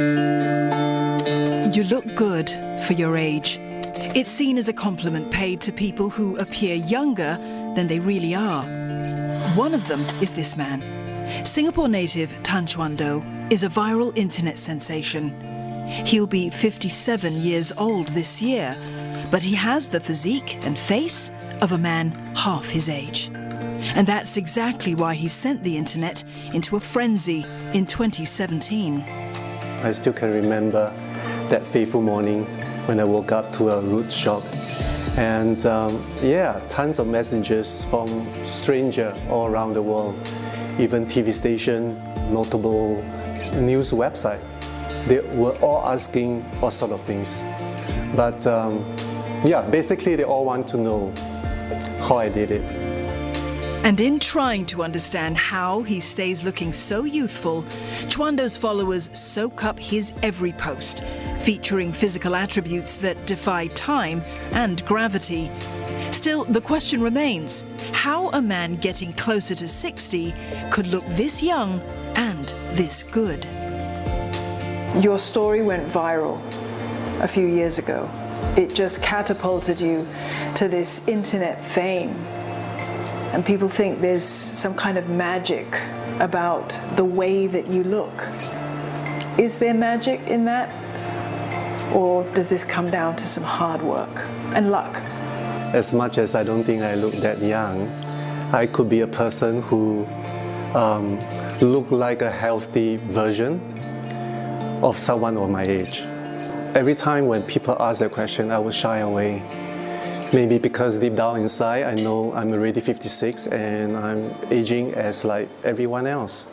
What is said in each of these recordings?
You look good for your age. It's seen as a compliment paid to people who appear younger than they really are. One of them is this man. Singapore native Tan Chuan Do is a viral internet sensation. He'll be 57 years old this year, but he has the physique and face of a man half his age. And that's exactly why he sent the internet into a frenzy in 2017. I still can remember that fateful morning when I woke up to a root shop. And tons of messages from strangers all around the world, even TV station, notable news website. They were all asking all sorts of things. But basically they all want to know how I did it. And in trying to understand how he stays looking so youthful, Chuan Do's followers soak up his every post, featuring physical attributes that defy time and gravity. Still, the question remains, how a man getting closer to 60 could look this young and this good. Your story went viral a few years ago. It just catapulted you to this internet fame. And people think there's some kind of magic about the way that you look. Is there magic in that? Or does this come down to some hard work and luck? As much as I don't think I look that young, I could be a person who look like a healthy version of someone of my age. Every time when people ask that question, I would shy away. Maybe because deep down inside, I know I'm already 56 and I'm aging as like everyone else.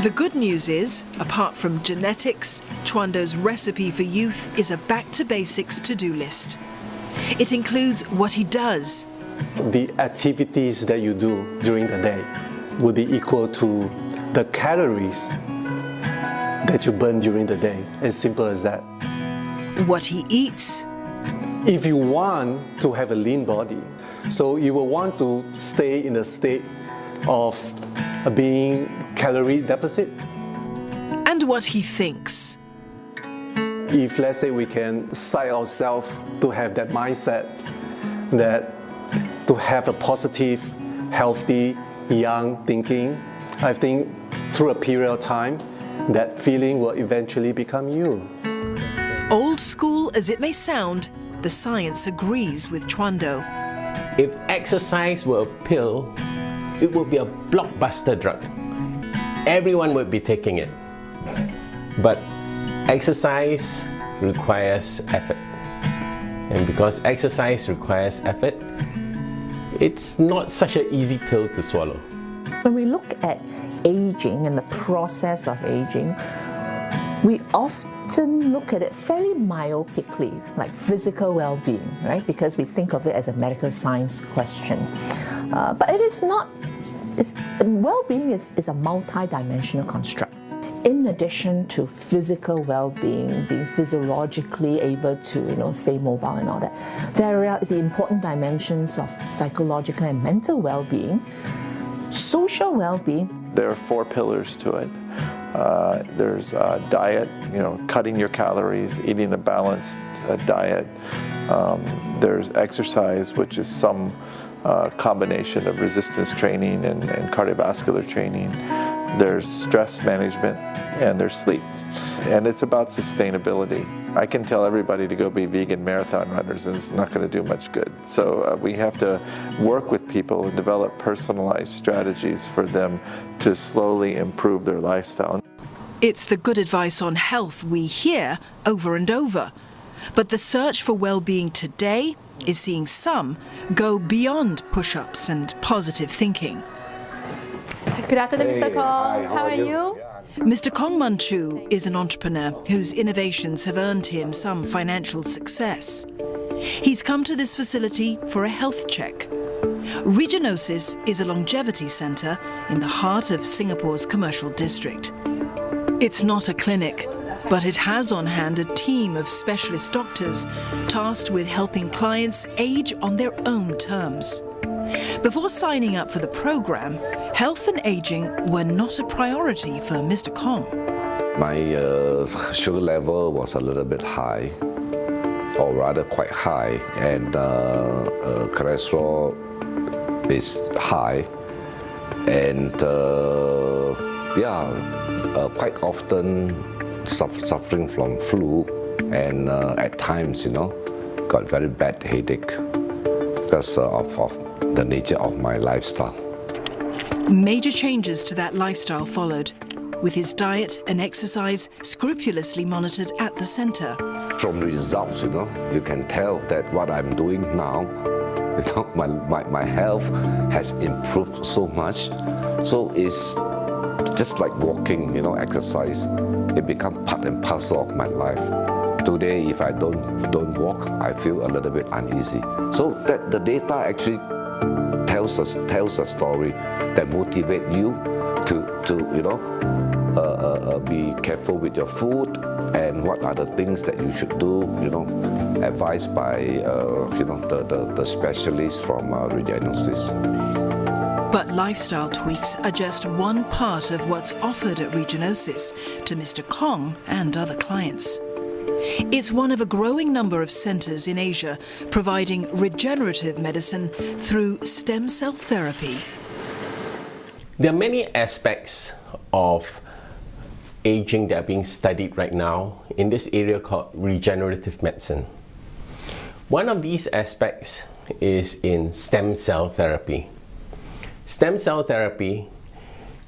The good news is, apart from genetics, Chuan Do's recipe for youth is a back-to-basics to-do list. It includes what he does. The activities that you do during the day will be equal to the calories that you burn during the day. As simple as that. What he eats. If you want to have a lean body, so you will want to stay in a state of being calorie deficit. And what he thinks. If let's say we can psych ourselves to have that mindset, that to have a positive, healthy, young thinking, I think through a period of time, that feeling will eventually become you. Old school as it may sound, the science agrees with Chuan Do. If exercise were a pill, it would be a blockbuster drug. Everyone would be taking it. But exercise requires effort. And because exercise requires effort, it's not such an easy pill to swallow. When we look at aging and the process of aging, we often look at it fairly myopically, like physical well-being, right? Because we think of it as a medical science question. But it is not. Well-being is a multi-dimensional construct. In addition to physical well-being, being physiologically able to stay mobile and all that, there are the important dimensions of psychological and mental well-being, social well-being. There are 4 pillars to it. There's diet, cutting your calories, eating a balanced diet. There's exercise, which is some combination of resistance training and cardiovascular training. There's stress management, and there's sleep. And it's about sustainability. I can tell everybody to go be vegan marathon runners, and it's not going to do much good. So we have to work with people and develop personalized strategies for them to slowly improve their lifestyle. It's the good advice on health we hear over and over. But the search for well-being today is seeing some go beyond push-ups and positive thinking. Good afternoon, Mr. Kong. How are you? Mr. Kong Man Chu is an entrepreneur whose innovations have earned him some financial success. He's come to this facility for a health check. Regenosis is a longevity centre in the heart of Singapore's commercial district. It's not a clinic, but it has on hand a team of specialist doctors tasked with helping clients age on their own terms. Before signing up for the program, health and aging were not a priority for Mr. Kong. My sugar level was a little bit high, or rather quite high, and cholesterol is high, and quite often suffering from flu, and at times, got very bad headache because of the nature of my lifestyle. Major changes to that lifestyle followed, with his diet and exercise scrupulously monitored at the centre. From the results, you can tell that what I'm doing now, my health has improved so much. So it's just like walking, exercise. It becomes part and parcel of my life. Today, if I don't walk, I feel a little bit uneasy. So that the data actually tells a story that motivates you to be careful with your food and what are the things that you should do, advised by the specialists from Regenosis. But lifestyle tweaks are just one part of what's offered at Regenosis to Mr. Kong and other clients. It's one of a growing number of centres in Asia providing regenerative medicine through stem cell therapy. There are many aspects of aging that are being studied right now in this area called regenerative medicine. One of these aspects is in stem cell therapy. Stem cell therapy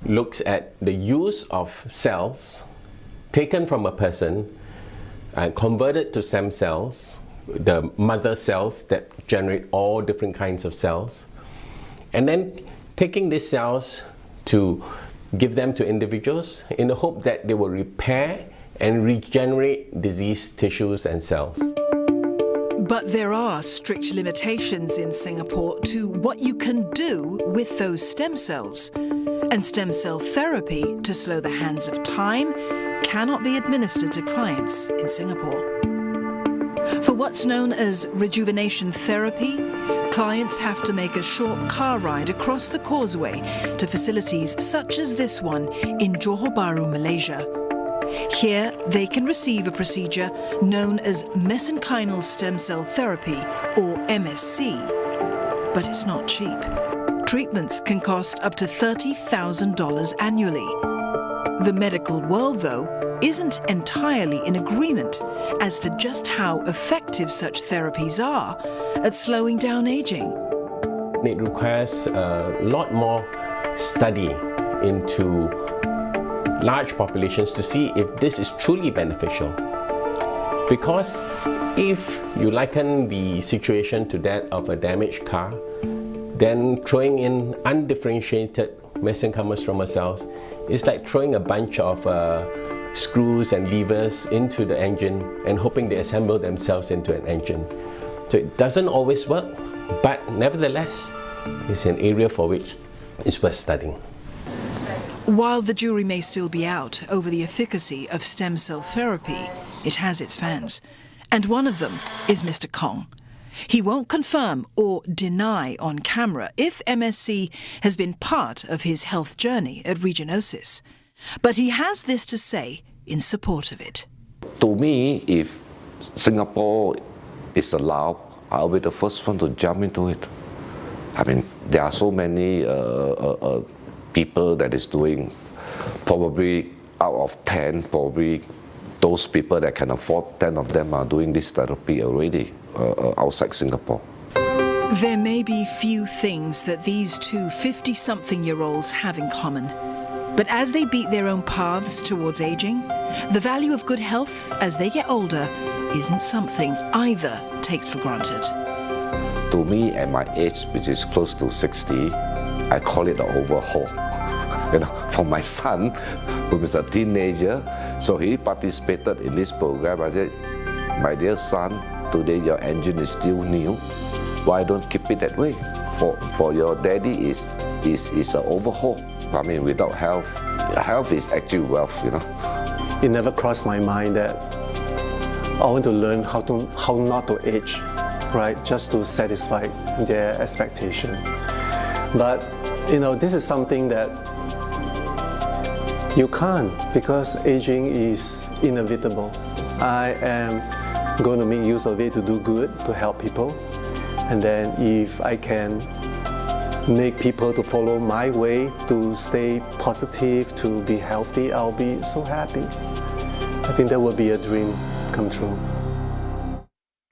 looks at the use of cells taken from a person and converted to stem cells, the mother cells that generate all different kinds of cells, and then taking these cells to give them to individuals in the hope that they will repair and regenerate diseased tissues and cells. But there are strict limitations in Singapore to what you can do with those stem cells. And stem cell therapy, to slow the hands of time, cannot be administered to clients in Singapore. For what's known as rejuvenation therapy, clients have to make a short car ride across the causeway to facilities such as this one in Johor Bahru, Malaysia. Here, they can receive a procedure known as mesenchymal stem cell therapy, or MSC. But it's not cheap. Treatments can cost up to $30,000 annually. The medical world, though, isn't entirely in agreement as to just how effective such therapies are at slowing down aging. It requires a lot more study into large populations to see if this is truly beneficial. Because if you liken the situation to that of a damaged car, then throwing in undifferentiated mesenchymal stromal cells is like throwing a bunch of screws and levers into the engine and hoping they assemble themselves into an engine. So it doesn't always work, but nevertheless, it's an area for which it's worth studying. While the jury may still be out over the efficacy of stem cell therapy, it has its fans. And one of them is Mr. Kong. He won't confirm or deny on camera if MSC has been part of his health journey at Regenosis. But he has this to say in support of it. To me, if Singapore is allowed, I'll be the first one to jump into it. I mean, there are so many people that is doing, probably out of 10, probably those people that can afford, 10 of them are doing this therapy already outside Singapore. There may be few things that these two 50-something-year-olds have in common. But as they beat their own paths towards aging, the value of good health as they get older isn't something either takes for granted. To me, at my age, which is close to 60, I call it an overhaul. For my son, who is a teenager, so he participated in this program. I said, my dear son, today your engine is still new. Why don't keep it that way? For your daddy is an overhaul. I mean, without health, health is actually wealth, It never crossed my mind that I want to learn how not to age, right? Just to satisfy their expectation. But, this is something that You can't, because aging is inevitable. I am going to make use of it to do good, to help people. And then if I can make people to follow my way, to stay positive, to be healthy, I'll be so happy. I think that would be a dream come true.